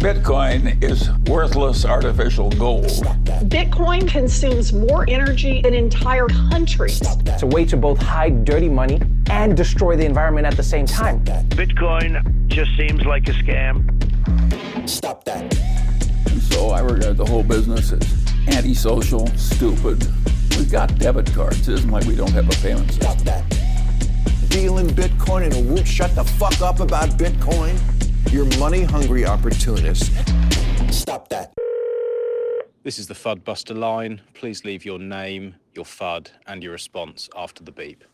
Bitcoin is worthless artificial gold. Bitcoin consumes more energy than entire countries. It's a way to both hide dirty money and destroy the environment at the same time. Bitcoin just seems like a scam. Stop that. And so I regard the whole business as antisocial, stupid. We've got debit cards. It isn't like we don't have a payment system. Stop that. Deal in Bitcoin and won't shut the fuck up about Bitcoin? You're money-hungry opportunists. Stop that. This is the FUD Buster line. Please leave your name, your FUD, and your response after the beep.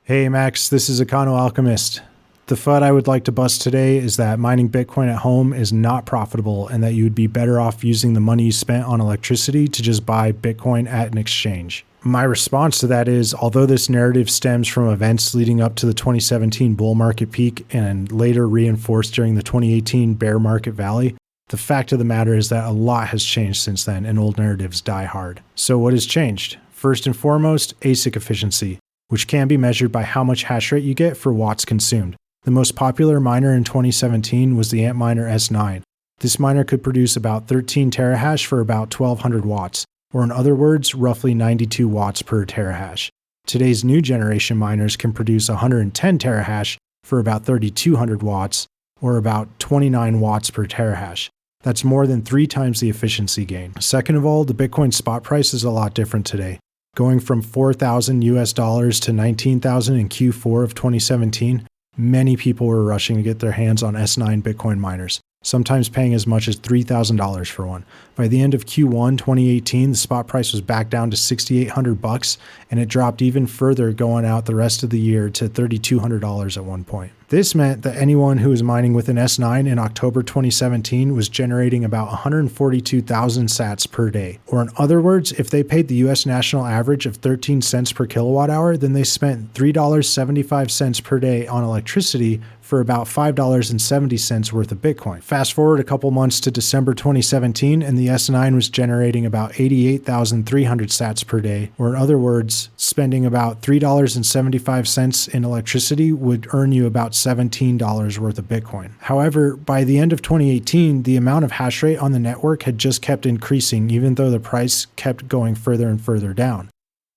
Hey Max, this is Econo Alchemist. The FUD I would like to bust today is that mining Bitcoin at home is not profitable and that you would be better off using the money you spent on electricity to just buy Bitcoin at an exchange. My response to that is, although this narrative stems from events leading up to the 2017 bull market peak and later reinforced during the 2018 bear market valley, the fact of the matter is that a lot has changed since then and old narratives die hard. So what has changed? First and foremost, ASIC efficiency, which can be measured by how much hash rate you get for watts consumed. The most popular miner in 2017 was the Antminer S9. This miner could produce about 13 terahash for about 1200 watts, or in other words, roughly 92 watts per terahash. Today's new generation miners can produce 110 terahash for about 3200 watts, or about 29 watts per terahash. That's more than 3 times the efficiency gain. Second of all, the Bitcoin spot price is a lot different today. Going from $4,000 to $19,000 in Q4 of 2017, many people were rushing to get their hands on S9 Bitcoin miners, sometimes paying as much as $3,000 for one. By the end of Q1 2018, the spot price was back down to $6,800, and it dropped even further going out the rest of the year to $3,200 at one point. This meant that anyone who was mining with an S9 in October 2017 was generating about 142,000 sats per day. Or in other words, if they paid the US national average of 13 cents per kilowatt hour, then they spent $3.75 per day on electricity for about $5.70 worth of Bitcoin. Fast forward a couple months to December 2017, and the S9 was generating about 88,300 sats per day, or in other words, spending about $3.75 in electricity would earn you about $17 worth of Bitcoin. However, by the end of 2018, the amount of hash rate on the network had just kept increasing, even though the price kept going further and further down.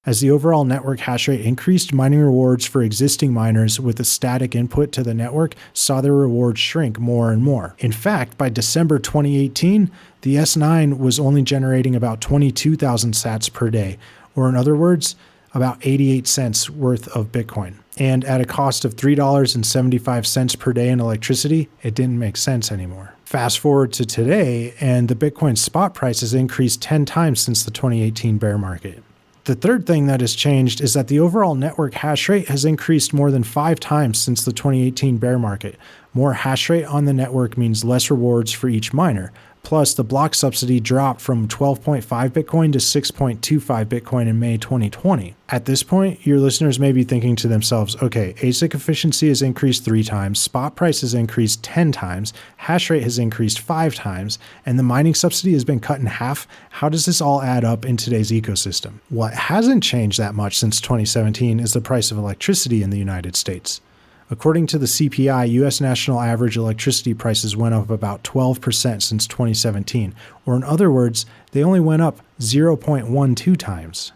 As the overall network hash rate increased, mining rewards for existing miners with a static input to the network saw their rewards shrink more and more. In fact, by December 2018, the S9 was only generating about 22,000 sats per day, or in other words, about 88 cents worth of Bitcoin. And at a cost of $3.75 per day in electricity, it didn't make sense anymore. Fast forward to today, and the Bitcoin spot price has increased 10 times since the 2018 bear market. The third thing that has changed is that the overall network hash rate has increased more than 5 times since the 2018 bear market. More hash rate on the network means less rewards for each miner. Plus, the block subsidy dropped from 12.5 Bitcoin to 6.25 Bitcoin in May 2020. At this point, your listeners may be thinking to themselves, okay, ASIC efficiency has increased 3 times, spot price has increased 10 times, hash rate has increased 5 times, and the mining subsidy has been cut in half. How does this all add up in today's ecosystem? What hasn't changed that much since 2017 is the price of electricity in the United States. According to the CPI, U.S. national average electricity prices went up about 12% since 2017, or in other words, they only went up 0.12 times.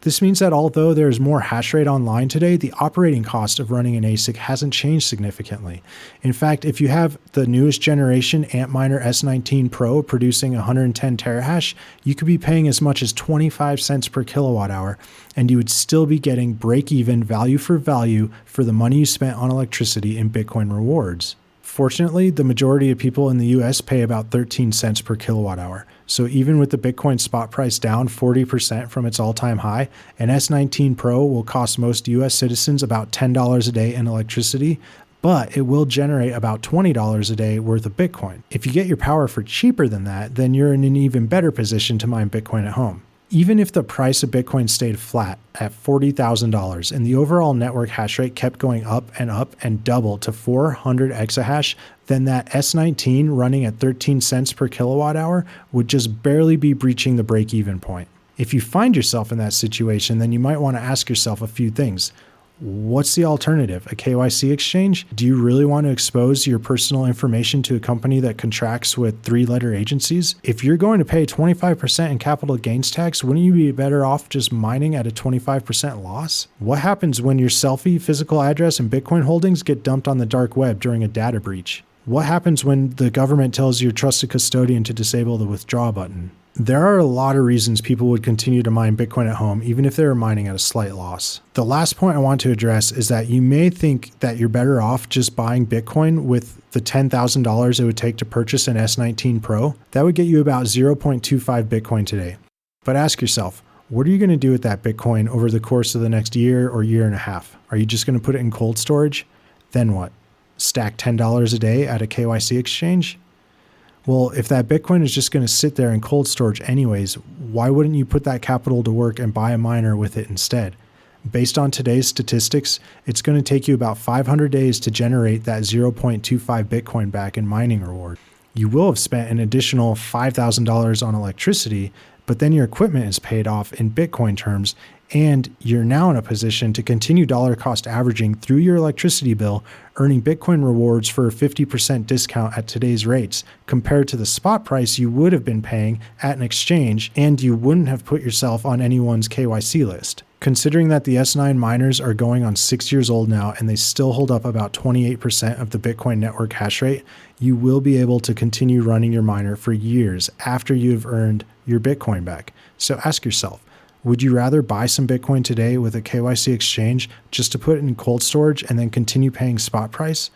This means that although there is more hash rate online today, the operating cost of running an ASIC hasn't changed significantly. In fact, if you have the newest generation Antminer S19 Pro producing 110 terahash, you could be paying as much as 25 cents per kilowatt hour, and you would still be getting break-even value for the money you spent on electricity in Bitcoin rewards. Fortunately, the majority of people in the US pay about 13 cents per kilowatt hour. So even with the Bitcoin spot price down 40% from its all-time high, an S19 Pro will cost most US citizens about $10 a day in electricity, but it will generate about $20 a day worth of Bitcoin. If you get your power for cheaper than that, then you're in an even better position to mine Bitcoin at home. Even if the price of Bitcoin stayed flat at $40,000 and the overall network hash rate kept going up and doubled to 400 exahash, then that S19 running at 13 cents per kilowatt hour would just barely be breaching the break-even point. If you find yourself in that situation, then you might want to ask yourself a few things. What's the alternative? A KYC exchange? Do you really want to expose your personal information to a company that contracts with 3-letter agencies? If you're going to pay 25% in capital gains tax, wouldn't you be better off just mining at a 25% loss? What happens when your selfie, physical address, and Bitcoin holdings get dumped on the dark web during a data breach? What happens when the government tells your trusted custodian to disable the withdraw button? There are a lot of reasons people would continue to mine Bitcoin at home, even if they were mining at a slight loss. The last point I want to address is that you may think that you're better off just buying Bitcoin with the $10,000 it would take to purchase an S19 Pro. That would get you about 0.25 Bitcoin today. But ask yourself, what are you going to do with that Bitcoin over the course of the next year or year and a half? Are you just going to put it in cold storage? Then what? Stack $10 a day at a KYC exchange? Well, if that Bitcoin is just going to sit there in cold storage anyways, why wouldn't you put that capital to work and buy a miner with it instead? Based on today's statistics, it's going to take you about 500 days to generate that 0.25 Bitcoin back in mining reward. You will have spent an additional $5,000 on electricity, but then your equipment is paid off in Bitcoin terms, and you're now in a position to continue dollar cost averaging through your electricity bill, earning Bitcoin rewards for a 50% discount at today's rates compared to the spot price you would have been paying at an exchange, and you wouldn't have put yourself on anyone's KYC list. Considering that the S9 miners are going on 6 years old now and they still hold up about 28% of the Bitcoin network hash rate, you will be able to continue running your miner for years after you've earned your Bitcoin back. So ask yourself, would you rather buy some Bitcoin today with a KYC exchange just to put it in cold storage and then continue paying spot price?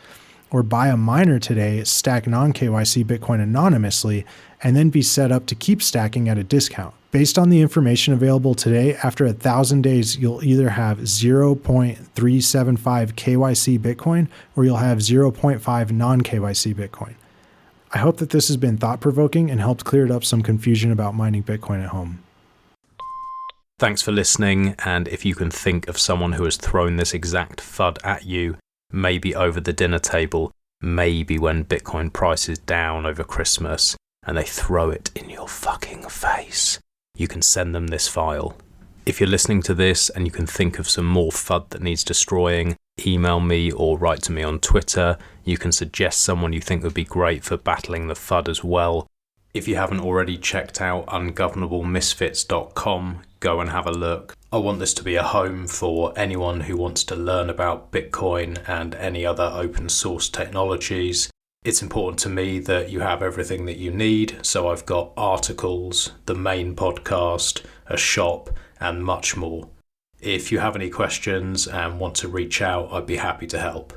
Or buy a miner today, stack non-KYC Bitcoin anonymously, and then be set up to keep stacking at a discount? Based on the information available today, after 1,000 days, you'll either have 0.375 KYC Bitcoin or you'll have 0.5 non-KYC Bitcoin. I hope that this has been thought-provoking and helped clear up some confusion about mining Bitcoin at home. Thanks for listening, and if you can think of someone who has thrown this exact FUD at you, maybe over the dinner table, maybe when Bitcoin price is down over Christmas, and they throw it in your fucking face, you can send them this file. If you're listening to this and you can think of some more FUD that needs destroying, email me or write to me on Twitter. You can suggest someone you think would be great for battling the FUD as well. If you haven't already checked out ungovernablemisfits.com, go and have a look. I want this to be a home for anyone who wants to learn about Bitcoin and any other open source technologies. It's important to me that you have everything that you need, so I've got articles, the main podcast, a shop, and much more. If you have any questions and want to reach out, I'd be happy to help.